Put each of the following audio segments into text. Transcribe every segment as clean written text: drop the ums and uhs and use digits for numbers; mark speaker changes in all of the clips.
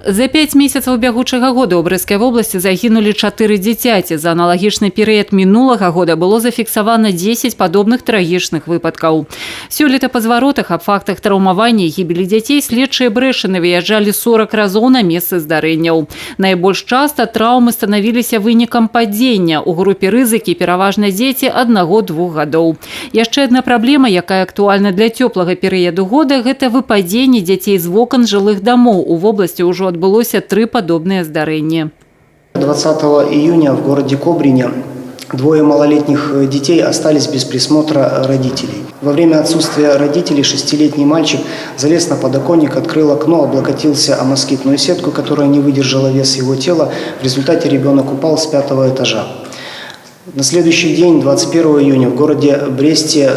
Speaker 1: За 5 месяцаў бягучага года ў Брэсцкай вобласці загінулі 4 дзіцяці. За аналагічны перыяд мінулага года было зафіксавана 10 падобных трагічных выпадкаў. Сёлета па зваротах аб фактах траўмавання і гібелі дзяцей следчыя Брэшчыны выязджалі 40 разоў на месцы здарэнняў. Найбольш часта траўмы станавіліся вынікам падзення. У групе рызыкі пераважна дзеці 1-2 гадоў. Яшчэ адна праблема, якая актуальна для цёплага перыяду года, гэта выпадзенне дзяцей з вокон жылых дамоў. У вобласці ўжо отбылося 3 подобные здарения.
Speaker 2: 20 июня в городе Кобрине 2 малолетних детей остались без присмотра родителей. Во время отсутствия родителей 6-летний мальчик залез на подоконник, открыл окно, облокотился о москитную сетку, которая не выдержала вес его тела. В результате ребенок упал с 5-го этажа. На следующий день, 21 июня, в городе Бресте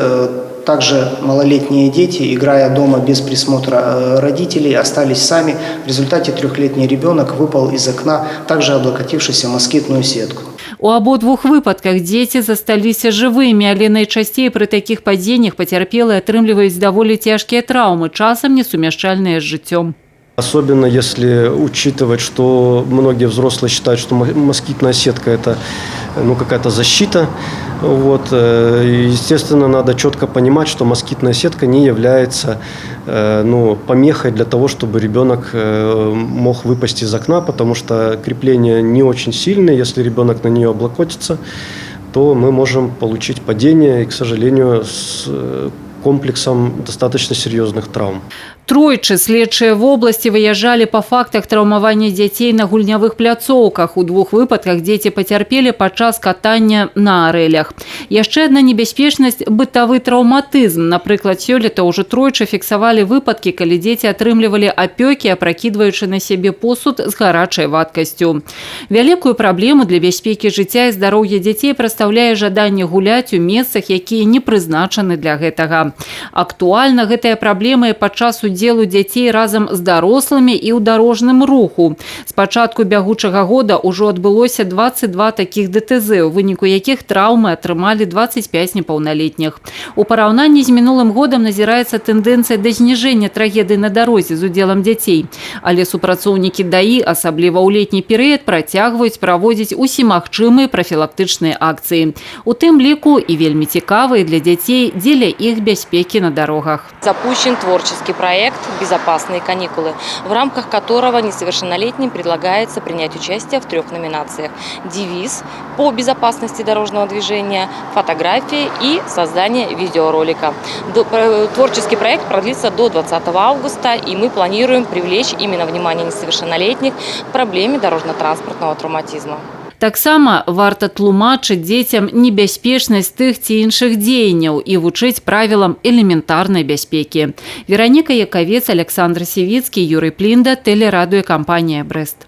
Speaker 2: также малолетние дети, играя дома без присмотра родителей, остались сами. В результате 3-летний ребенок выпал из окна, также облокотившись о москитную сетку.
Speaker 1: У абодвух выпадках дзеці засталіся жывымі, але найчасцей пры такіх падзеннях пацярпелыя атрымліваюць даволі цяжкія траўмы, часам несумяшчальныя з жыццём.
Speaker 3: Особенно если учитывать, что многие взрослые считают, что москитная сетка – это какая-то защита. Естественно, надо четко понимать, что москитная сетка не является помехой для того, чтобы ребенок мог выпасть из окна, потому что крепление не очень сильное. Если ребенок на нее облокотится, то мы можем получить падение и, к сожалению, с комплексом достаточно серьезных травм.
Speaker 1: Тройчы следчыя вобласці выязджалі па фактах траўмавання дзяцей на гульнявых пляцоўках. У 2 выпадках дзеці пацярпелі падчас катання на арэлях. Яшчэ адна небяспечнасць – бытавы траўматызм. Напрыклад, сёлета ўжо тройчы фіксавалі выпадкі, калі дзеці атрымлівалі апёкі, апракідваючы на сябе посуд з гарачай вадкасцю. Вялікую праблему для бяспекі жыцця і здароўя дзяцей прадстаўляе жаданне гуляць у месцах, якія не прызначаны для гэтага. Актуальна гэтая праблема і падчас удзелу дзяцей разам з дарослымі і ў дарожным руху. З пачатку бягучага года ўжо адбылося 22 такіх ДТЗ, у выніку якіх траўмы атрымалі 25 непаўналетніх. У параўнанні з мінулым годам назіраецца тэндэнцыя да зніжэння трагедый на дарозе з удзелам дзяцей. Але супрацоўнікі ДАІ, асабліва ў летні перыяд, працягваюць праводзіць усімагчымыя прафілактычныя акцыі. У тым ліку і вельмі цікавыя для дзяцей дзеля іх бяспекі на дарогах.
Speaker 4: Запущен творческий проект «Безопасные каникулы», в рамках которого несовершеннолетним предлагается принять участие в 3 номинациях. Девиз по безопасности дорожного движения, фотографии и создание видеоролика. Творческий проект продлится до 20 августа, и мы планируем привлечь именно внимание несовершеннолетних к проблеме дорожно-транспортного травматизма.
Speaker 1: Таксама варта тлумачыць дзецям небяспечнасць тых ці іншых дзеянняў і вучыць правілам элементарнай бяспекі. Вераніка Якавец, Александр Сівіцкі, Юрый Плінда, тэлерадыёкампанія «Брэст».